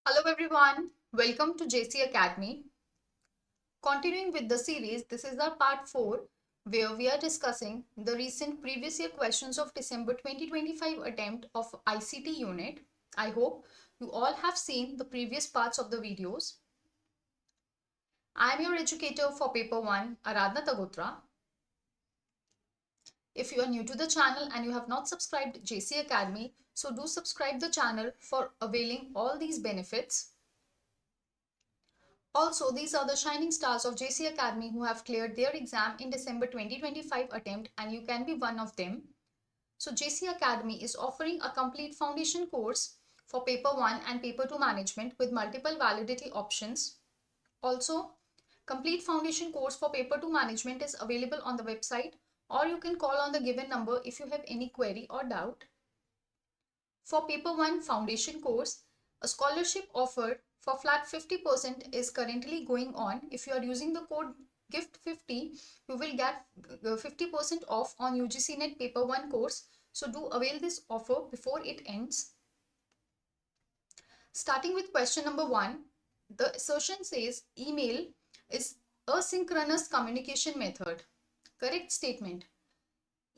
Hello everyone, welcome to JC Academy. Continuing with the series, this is our part 4 where we are discussing the recent previous year questions of December 2025 attempt of ICT unit. I hope you all have seen the previous parts of the videos. I am your educator for paper 1, Aradhna Tagotra. If you are new to the channel and you have not subscribed JC Academy, so do subscribe the channel for availing all these benefits. Also, these are the shining stars of JC Academy who have cleared their exam in December 2025 attempt, and you can be one of them. So JC Academy is offering a complete foundation course for paper 1 and paper 2 management with multiple validity options. Also, complete foundation course for paper 2 management is available on the website, or you can call on the given number if you have any query or doubt. For paper 1 foundation course, a scholarship offer for flat 50% is currently going on. If you are using the code GIFT50, you will get 50% off on UGC NET paper 1 course. So do avail this offer before it ends. Starting with question number 1, the assertion says email is asynchronous communication method. Correct statement.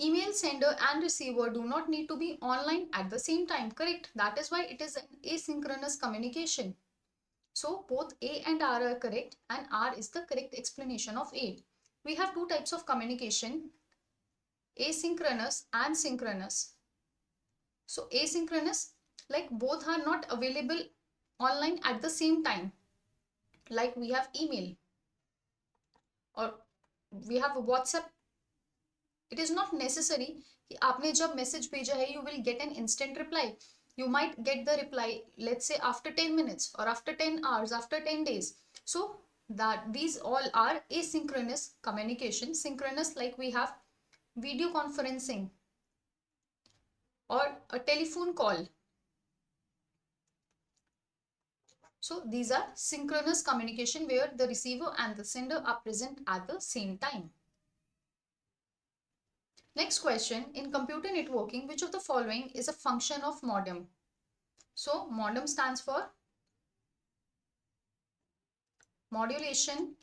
Email sender and receiver do not need to be online at the same time, correct? That is why it is an asynchronous communication. So both A and R are correct, and R is the correct explanation of A. We have two types of communication, asynchronous and synchronous. So asynchronous, like both are not available online at the same time. Like we have email or we have WhatsApp. It is not necessary कि आपने जब message भेजा है you will get an instant reply. You might get the reply, let's say, after 10 minutes or after 10 hours, after 10 days. So that these all are asynchronous communication. Synchronous, like we have video conferencing or a telephone call. So these are synchronous communication where the receiver and the sender are present at the same time. Next question, in computer networking, which of the following is a function of modem? So modem stands for modulation,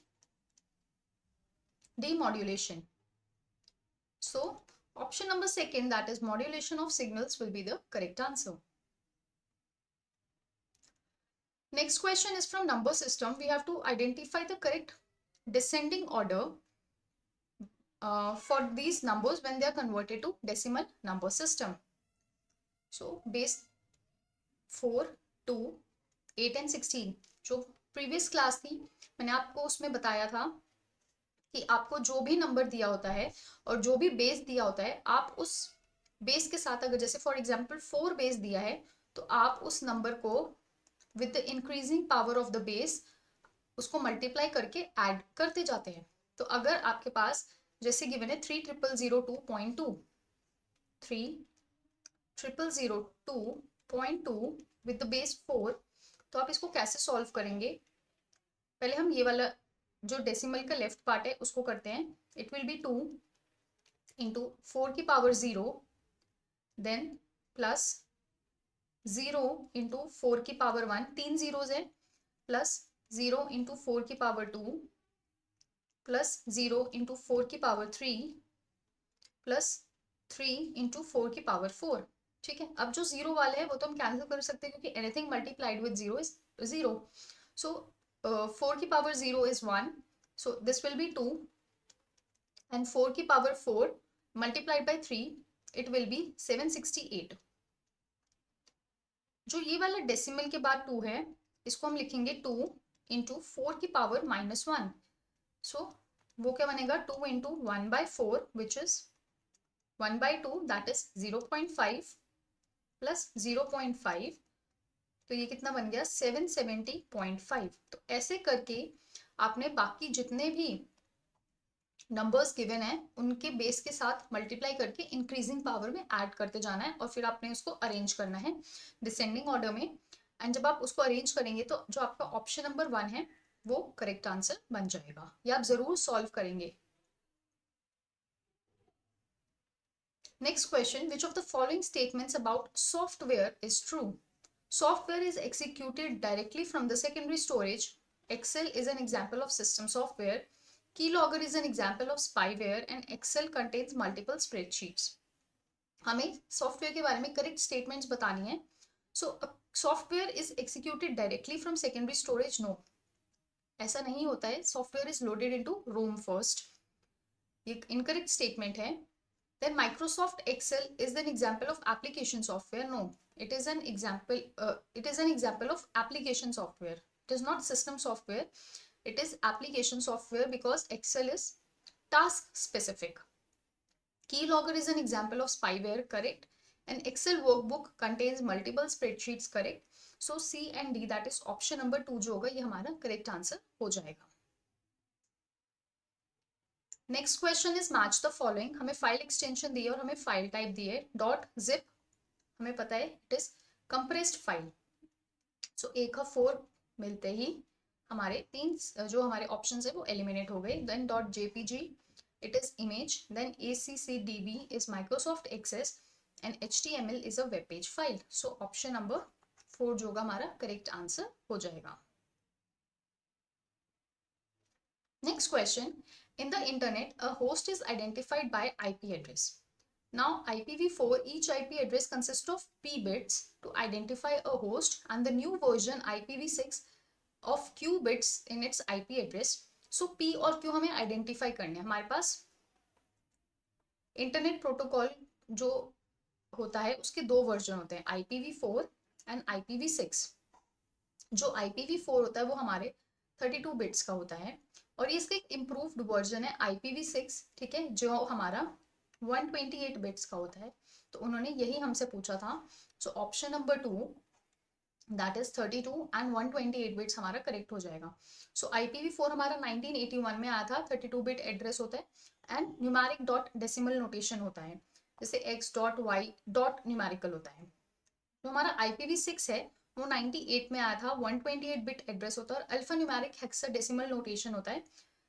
demodulation. So option number second, that is modulation of signals, will be the correct answer. Next question is from number system. We have to identify the correct descending order for these numbers when they are converted to decimal number system. So base 4, 2, 8 and 16 जो previous class थी, मैंने आपको उसमें बताया था कि आपको जो भी नंबर दिया होता है और जो भी बेस दिया होता है, आप उस बेस के साथ, अगर जैसे फॉर एग्जांपल 4 बेस दिया है, तो आप उस नंबर को with the increasing power of the base उसको मल्टीप्लाई करके ऐड करते जाते हैं. तो अगर आपके पास जैसे गिवन है 3002.2 3002.2 विद द बेस 4, तो आप इसको कैसे सॉल्व करेंगे? पहले हम ये वाला जो डेसिमल का लेफ्ट पार्ट है उसको करते हैं. इट विल बी 2 इंटू 4 की पावर 0, देन प्लस 0 इंटू 4 की पावर 1, 3 जीरोज है, प्लस 0 इंटू 4 की पावर 2, प्लस 0 इंटू 4 की पावर 3, प्लस 3 इंटू 4 की पावर 4. ठीक है, अब जो जीरो वाले हैं वो तो हम कैंसिल कर सकते हैं क्योंकि anything multiplied with zero is zero. So 4 की power 0 is 1, so this will be 2, and 4 की power 4 multiplied by 3, it will be 768. जो ये वाला डेसिमल के बाद 2 है, इसको हम लिखेंगे 2 इंटू 4 की पावर -1. सो वो क्या बनेगा, 2 into 1 by 4 which is 1 by 2, that is 0.5 plus 0.5, तो ये कितना बन गया 770.5. तो ऐसे करके आपने बाकी जितने भी नंबर्स गिवन है उनके बेस के साथ मल्टीप्लाई करके इंक्रीजिंग पावर में ऐड करते जाना है, और फिर आपने उसको अरेंज करना है डिसेंडिंग ऑर्डर में. एंड जब आप उसको अरेंज करेंगे तो जो आपका ऑप्शन नंबर 1 है वो करेक्ट आंसर बन जाएगा. ये आप जरूर सॉल्व करेंगे. Next question, which of the following statements about software is true? Software is executed directly from the secondary storage. Excel is an example of system software. Keylogger is an example of spyware and Excel contains multiple spreadsheets. हमें software के बारे में correct statements बतानी है. So software is executed directly from secondary storage. No, ऐसा नहीं होता है. Software is loaded into ROM first. ये इनकरेक्ट स्टेटमेंट है. Then Microsoft Excel is an example of application software. No, it is an example. It is an example of application software. It is not system software. It is application software because Excel is task specific. Keylogger is an example of spyware. Correct. An Excel workbook contains multiple spreadsheets. Correct. So C and D, that is option number 2 जो होगा ये हमारा correct answer हो जाएगा. Next question is match the following. हमें file extension दी है और हमें फाइल टाइप दी है डॉट जिप. हमें पता है इट इज कंप्रेस्ड फाइल. सो ए का 4 मिलते ही हमारे 3 जो हमारे ऑप्शंस है वो एलिमिनेट हो गए. Then dot JPG it is image. Then ACCDB is Microsoft Access and HTML is a web page file. So option number 4 जो होगा हमारा करेक्ट आंसर हो जाएगा. Next question. In the internet, a host is identified by IP address. Now, IPv4, each IP address consists of P bits to identify a host, and the new version IPv6 of Q bits in its IP address. So, P और Q हमें identify करने हैं. हमारे पास internet protocol जो होता है उसके 2 version होते हैं, IPv4 एंड IPv6. जो IPv4 होता है वो हमारे 32 बिट्स का होता है और ये इसका एक इम्प्रूव्ड वर्जन है IPv6. ठीक है, जो हमारा 128 बिट्स का होता है. तो उन्होंने यही हमसे पूछा था. सो option number 2 that is 32 and 128 bits हमारा करेक्ट हो जाएगा. सो IPv4 हमारा 1981 में आया था. 32 बिट एड्रेस होता है and numeric dot decimal notation होता है, जैसे x dot y dot numerical होता है. तो हमारा IPv6 है वो 98 में आया था. 128 बिट एड्रेस होता है और अल्फा न्यूमेरिक हेक्साडेसिमल नोटेशन होता है.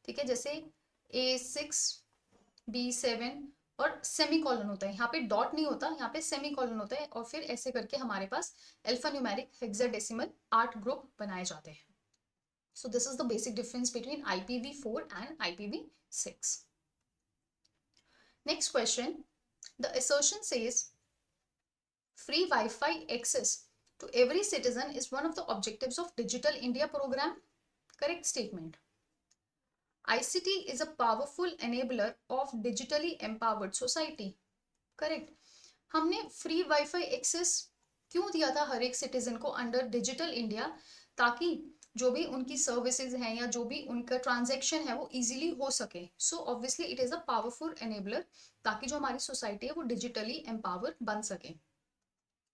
ठीक है, जैसे A6 B7 और सेमी कॉलन होता है. यहाँ पे डॉट नहीं होता, यहाँ पे सेमी कॉलन होता है और फिर ऐसे करके हमारे पास अल्फा न्यूमेरिक हेक्साडेसिमल 8 ग्रुप बनाए जाते हैं. सो this is the basic difference between IPv4 and IPv6. Next question. The assertion says free Wi-Fi access to every citizen is one of the objectives of Digital India program. Correct statement. ICT is a powerful enabler of digitally empowered society. Correct. हमने free wifi access क्यों दिया था हर एक citizen को under digital India, ताकि जो भी उनकी सर्विसेज हैं या जो भी उनका ट्रांजैक्शन है वो इजीली हो सके. So obviously it is a powerful enabler, ताकि जो हमारी सोसाइटी है वो डिजिटली एम्पावर बन सके.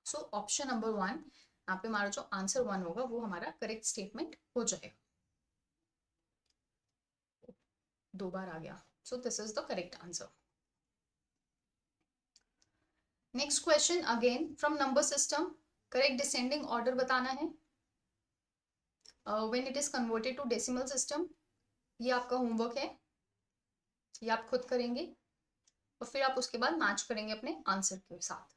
सो ऑप्शन नंबर 1, यहाँ पे हमारा जो आंसर 1 होगा वो हमारा करेक्ट स्टेटमेंट हो जाएगा. 2 बार आ गया. So this is the correct answer. Next question again from number system. Correct descending order बताना है when it is converted to decimal system. ये आपका होमवर्क है, ये आप खुद करेंगे और फिर आप उसके बाद मैच करेंगे अपने आंसर के साथ.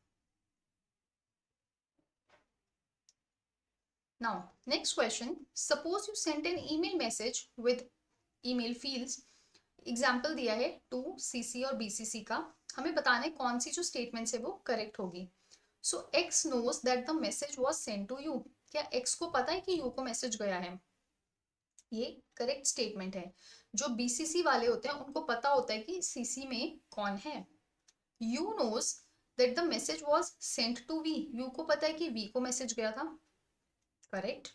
Now, next question. Suppose you sent an email message with email fields. Example दिया है टू CC और BCC का. हमें बताना है कौन सी जो स्टेटमेंट है वो करेक्ट होगी. सो X knows that the message was sent to you. क्या X को पता है कि U को मैसेज गया है? ये करेक्ट स्टेटमेंट है. जो BCC वाले होते हैं उनको पता होता है कि CC में कौन है. U knows that the message was sent to V. U को पता है कि V को मैसेज गया था. Correct.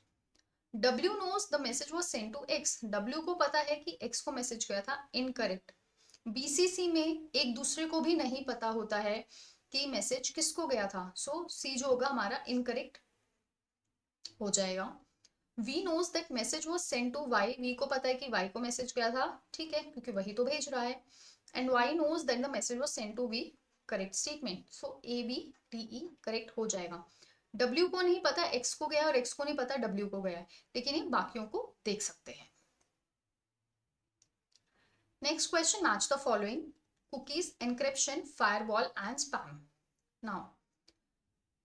W knows the message was sent to X. W को पता है कि X को मैसेज गया था. इनकरेक्ट. BCC में एक दूसरे को भी नहीं पता होता है कि मैसेज किसको गया था. सो C जो होगा हमारा इनकरेक्ट हो जाएगा. V knows that message was sent to Y. V को पता है कि Y को मैसेज गया था. ठीक है, क्योंकि वही तो भेज रहा है. And Y knows that the message was sent to V. Correct statement. So A B D E correct हो जाएगा. W को नहीं पता X को गया और X को नहीं पता W को गया, लेकिन ये बाकियों को देख सकते हैं. Next question. Match the following. Cookies, encryption, firewall and spam. Now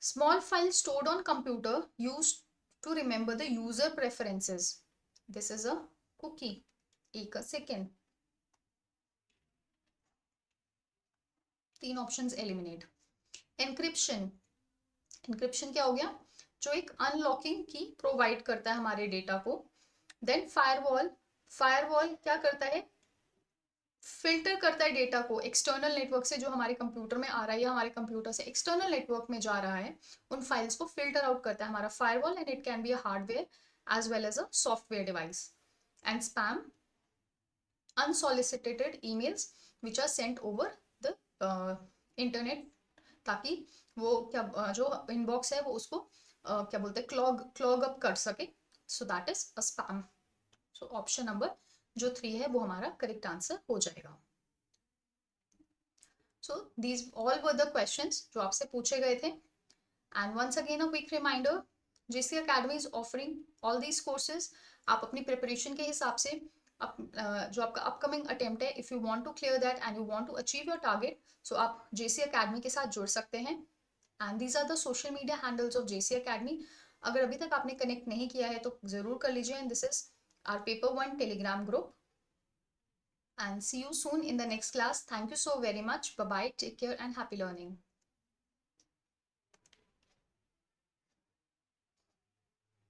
Small file stored on computer used to remember the user preferences. This is a cookie. एक second, 3 options eliminate. Encryption. Encryption क्या हो गया? जो एक unlocking की provide करता है हमारे डेटा को. Then firewall. फायरवॉल क्या करता है? फिल्टर करता है डेटा को एक्सटर्नल नेटवर्क से, जो हमारे कंप्यूटर में आ रहा है या हमारे कंप्यूटर से एक्सटर्नल नेटवर्क में जा रहा है, उन फाइल्स को फिल्टर आउट करता है हमारा firewall. And it can be a hardware as well as a software device. And spam, unsolicited emails which are sent over the internet, ताकि वो क्या जो इनबॉक्स है वो उसको क्या बोलते हैं, क्लॉग अप कर सके. So that is a spam. So option number जो 3 है वो हमारा करेक्ट आंसर हो जाएगा. So these all were the questions जो आपसे पूछे गए थे. And once again a quick reminder, JC Academy is offering all these courses. आप अपनी प्रिपरेशन के हिसाब से जो आपका अपकमिंग अटेम्प्ट है, if you want to clear that and you want to achieve your target, सो आप जेसी अकेडमी के साथ जुड़ सकते हैं. And these are the social media handles of JC Academy. अगर अभी तक आपने कनेक्ट नहीं किया है तो जरूर कर लीजिए. And this is our paper 1 Telegram group. And see you soon in the next class. Thank you so very much. Bye bye. Take care and happy learning.